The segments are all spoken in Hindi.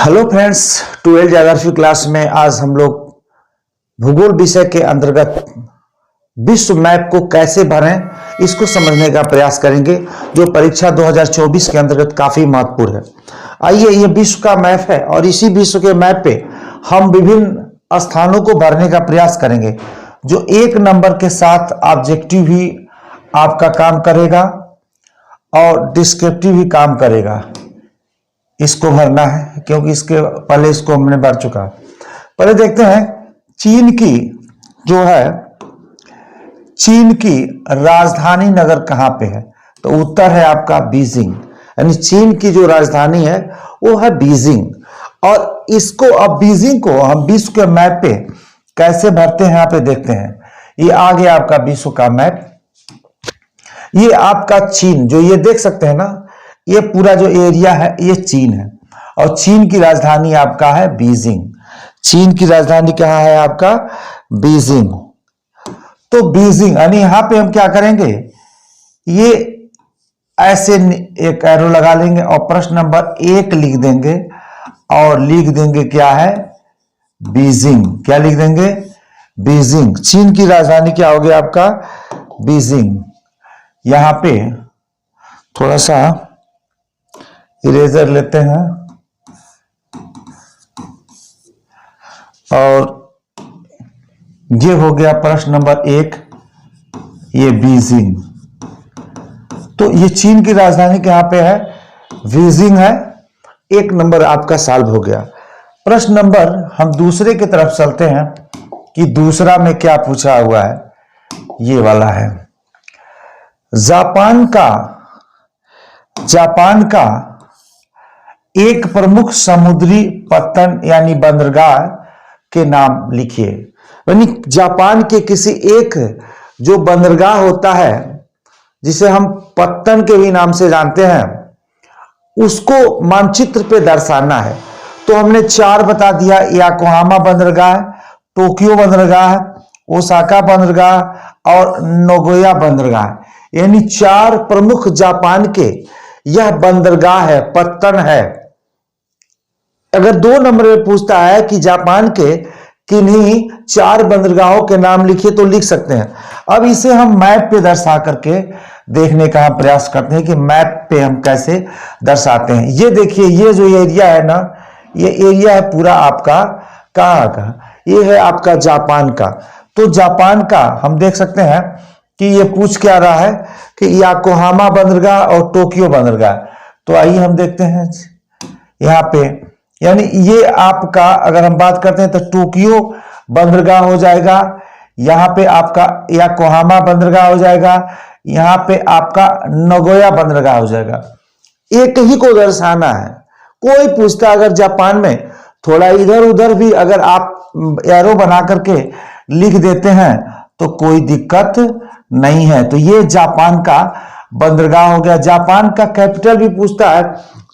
हेलो फ्रेंड्स, 12 ज्योग्राफी क्लास में आज हम लोग भूगोल विषय के अंतर्गत विश्व मैप को कैसे भरें इसको समझने का प्रयास करेंगे, जो परीक्षा 2024 के अंतर्गत काफी महत्वपूर्ण है। आइए, ये विश्व का मैप है और इसी विश्व के मैप पे हम विभिन्न स्थानों को भरने का प्रयास करेंगे, जो एक नंबर के साथ ऑब्जेक्टिव भी आपका काम करेगा और डिस्क्रिप्टिव भी काम करेगा। इसको भरना है क्योंकि इसके पहले इसको हमने भर चुका। पहले देखते हैं चीन की जो है, चीन की राजधानी नगर कहां पे है। तो उत्तर है आपका बीजिंग, यानी चीन की जो राजधानी है वो है बीजिंग। और इसको अब बीजिंग को हम विश्व के मैप पे कैसे भरते हैं, यहाँ पे देखते हैं। ये आ गया आपका विश्व का मैप। ये आपका चीन, जो ये देख सकते हैं ना, ये पूरा जो एरिया है ये चीन है और चीन की राजधानी आपका है बीजिंग। चीन की राजधानी कहाँ है आपका? बीजिंग। तो बीजिंग यानी यहां पे हम क्या करेंगे, ये ऐसे एक एरो लगा लेंगे और प्रश्न नंबर 1 लिख देंगे और लिख देंगे क्या है? बीजिंग। क्या लिख देंगे? बीजिंग। चीन की राजधानी क्या हो गया आपका? बीजिंग। यहां पे थोड़ा सा इरेजर लेते हैं और ये हो गया प्रश्न नंबर 1, ये बीजिंग। तो ये चीन की राजधानी कहां पे है? बीजिंग है। 1 नंबर आपका सॉल्व हो गया। प्रश्न नंबर हम दूसरे की तरफ चलते हैं कि दूसरा में क्या पूछा हुआ है। ये वाला है जापान का एक प्रमुख समुद्री पत्तन यानी बंदरगाह के नाम लिखिए। यानी जापान के किसी एक जो बंदरगाह होता है, जिसे हम पत्तन के भी नाम से जानते हैं, उसको मानचित्र पे दर्शाना है। तो हमने 4 बता दिया, योकोहामा बंदरगाह, टोक्यो बंदरगाह, ओसाका बंदरगाह और नागोया बंदरगाह। यानी 4 प्रमुख जापान के यह बंदरगाह है, पत्तन है। अगर 2 नंबर में पूछता है कि जापान के किन्हीं 4 बंदरगाहों के नाम लिखिए तो लिख सकते हैं। अब इसे हम मैप पे दर्शा करके देखने का प्रयास करते हैं कि मैप पे हम कैसे दर्शाते हैं। ये देखिए, ये जो एरिया है ना, ये एरिया है पूरा आपका कहाँ का? ये है आपका जापान का। तो जापान का हम देख सकते हैं कि ये पूछ क्या रहा है कि योकोहामा बंदरगाह और टोक्यो बंदरगाह। तो आइए हम देखते हैं यहाँ पे, यानी ये आपका अगर हम बात करते हैं तो टोक्यो बंदरगाह हो जाएगा, यहाँ पे आपका योकोहामा बंदरगाह हो जाएगा, यहाँ पे आपका नागोया बंदरगाह हो जाएगा। एक ही को दर्शाना है। कोई पूछता अगर जापान में थोड़ा इधर उधर भी अगर आप एरो बना करके लिख देते हैं तो कोई दिक्कत नहीं है। तो ये जापान का बंदरगाह हो गया। जापान का कैपिटल भी पूछता है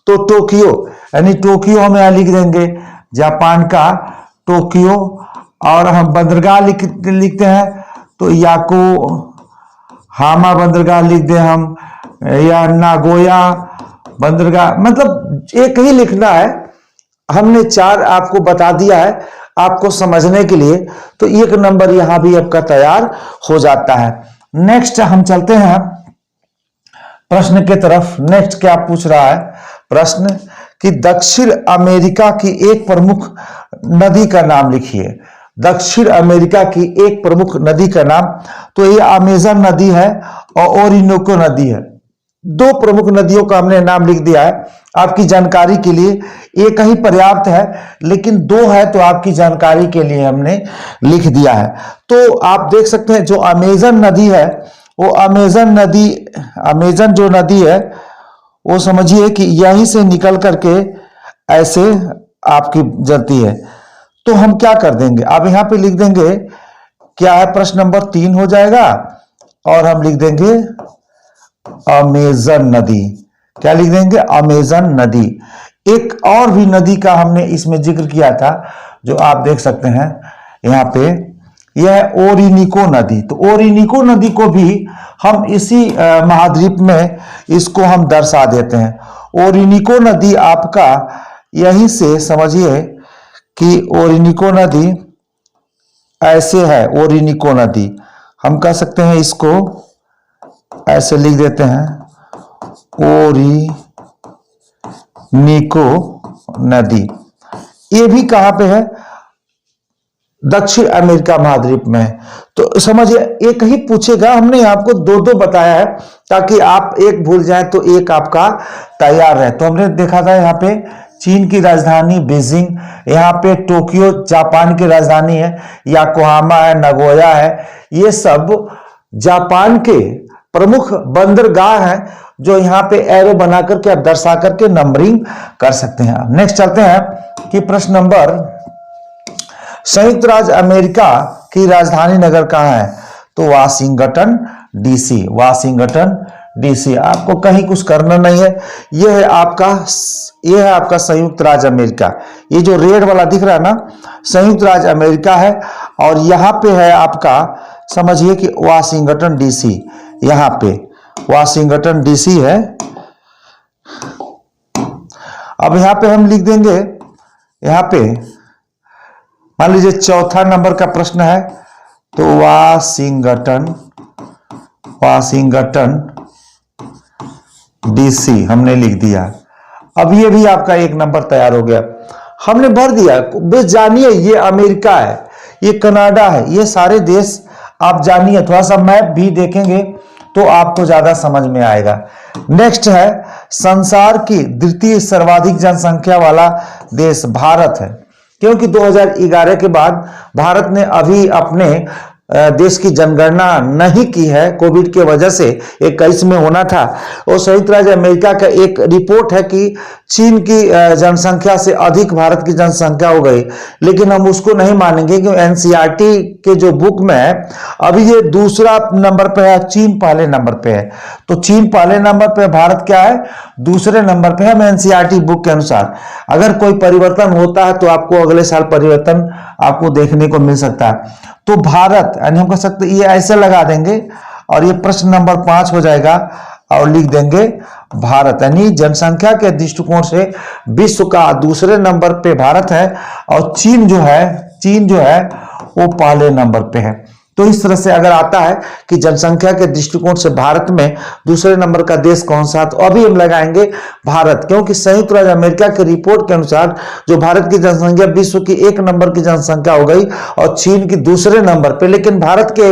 तो टोक्यो, यानी टोक्यो हम यहां लिख देंगे, जापान का टोक्यो। और हम बंदरगाह लिखते हैं तो योकोहामा बंदरगाह लिख दें हम, या नागोया बंदरगाह, मतलब एक ही लिखना है। हमने 4 आपको बता दिया है आपको समझने के लिए, तो 1 नंबर यहां भी आपका तैयार हो जाता है। नेक्स्ट हम चलते हैं प्रश्न के तरफ। नेक्स्ट क्या पूछ रहा है प्रश्न कि दक्षिण अमेरिका की एक प्रमुख नदी का नाम लिखिए। दक्षिण अमेरिका की एक प्रमुख नदी का नाम, तो ये अमेजन नदी है और ओरिनोको नदी है। 2 प्रमुख नदियों का हमने नाम लिख दिया है आपकी जानकारी के लिए। एक ही पर्याप्त है, लेकिन 2 है तो आपकी जानकारी के लिए हमने लिख दिया है। तो आप देख सकते हैं जो अमेजन नदी है, वो अमेजन जो नदी है वो समझिए कि यहीं से निकल करके ऐसे आपकी जाती है। तो हम क्या कर देंगे, अब यहां पे लिख देंगे क्या है, प्रश्न नंबर 3 हो जाएगा और हम लिख देंगे अमेजन नदी। क्या लिख देंगे? अमेजन नदी। एक और भी नदी का हमने इसमें जिक्र किया था, जो आप देख सकते हैं यहां पे, यह है ओरिनिको नदी। तो ओरिनिको नदी को भी हम इसी महाद्वीप में इसको हम दर्शा देते हैं। ओरिनिको नदी आपका यहीं से समझिए कि ओरिनिको नदी ऐसे है, ओरिनिको नदी हम कह सकते हैं, इसको ऐसे लिख देते हैं, ओरिनिको नदी। ये भी कहां पे है? दक्षिण अमेरिका महाद्वीप में है। तो समझिए एक ही पूछेगा, हमने आपको दो दो बताया है ताकि आप एक भूल जाए तो एक आपका तैयार रहे। तो हमने देखा था यहाँ पे चीन की राजधानी बीजिंग, यहाँ पे टोक्यो जापान की राजधानी है, योकोहामा है, नगोया है, ये सब जापान के प्रमुख बंदरगाह हैं जो यहाँ पे एरो बना करके आप दर्शा करके नंबरिंग कर सकते हैं। नेक्स्ट चलते हैं कि प्रश्न नंबर, संयुक्त राज्य अमेरिका की राजधानी नगर कहाँ है? तो वाशिंगटन डीसी, वाशिंगटन डीसी। आपको कहीं कुछ करना नहीं है, यह है आपका संयुक्त राज्य अमेरिका। ये जो रेड वाला दिख रहा है ना, संयुक्त राज्य अमेरिका है, और यहां पे है आपका, समझिए कि वाशिंगटन डीसी, यहां पे वाशिंगटन डीसी है। अब यहां पे हम लिख देंगे, यहां पे मान लीजिए चौथा नंबर का प्रश्न है, तो वाशिंगटन डीसी हमने लिख दिया। अब ये भी आपका एक नंबर तैयार हो गया, हमने भर दिया। बस जानिए ये अमेरिका है, ये कनाडा है, ये सारे देश आप जानिए। थोड़ा सा मैप भी देखेंगे तो आपको ज्यादा समझ में आएगा। नेक्स्ट है, संसार की द्वितीय सर्वाधिक जनसंख्या वाला देश भारत है, क्योंकि 2011 के बाद भारत ने अभी अपने देश की जनगणना नहीं की है, कोविड के वजह से 21 में होना था। और संयुक्त राज्य अमेरिका का एक रिपोर्ट है कि चीन की जनसंख्या से अधिक भारत की जनसंख्या हो गई, लेकिन हम उसको नहीं मानेंगे क्योंकि एनसीईआरटी के जो बुक में है अभी ये दूसरा नंबर पे है, चीन पहले नंबर पे है। तो चीन पहले नंबर पे, भारत क्या है? दूसरे नंबर पे है एनसीईआरटी बुक के अनुसार। अगर कोई परिवर्तन होता है तो आपको अगले साल परिवर्तन आपको देखने को मिल सकता है। तो भारत यानी हम कह सकते ये ऐसे लगा देंगे और ये प्रश्न नंबर 5 हो जाएगा और लिख देंगे भारत, यानी जनसंख्या के दृष्टिकोण से विश्व का दूसरे नंबर पे भारत है और चीन जो है वो पहले नंबर पे है। तो इस तरह से अगर आता है कि जनसंख्या के दृष्टिकोण से भारत में दूसरे नंबर का देश कौन सा, तो अभी हम लगाएंगे भारत, क्योंकि संयुक्त राज्य अमेरिका की रिपोर्ट के अनुसार जो भारत की जनसंख्या विश्व की 1 नंबर की जनसंख्या हो गई और चीन की दूसरे नंबर पे। लेकिन भारत के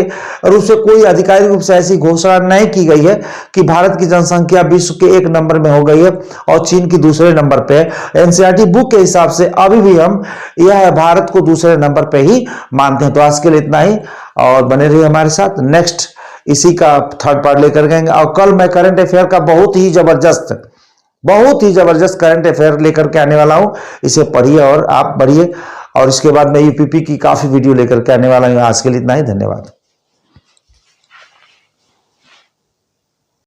रूप से कोई आधिकारिक रूप से ऐसी घोषणा नहीं की गई है कि भारत की जनसंख्या विश्व के 1 नंबर में हो गई है और चीन की दूसरे नंबर पे है। एनसीईआरटी बुक के हिसाब से अभी भी हम यह भारत को दूसरे नंबर पे ही मानते हैं। तो आज के लिए इतना ही, और बने रहिए हमारे साथ। नेक्स्ट इसी का थर्ड पार्ट लेकर गएंगे, और कल मैं करंट अफेयर का बहुत ही जबरदस्त करंट अफेयर लेकर के आने वाला हूं। इसे पढ़िए और आप बढ़िए, और इसके बाद मैं यूपीपी की काफी वीडियो लेकर के आने वाला हूं। आज के लिए इतना ही, धन्यवाद।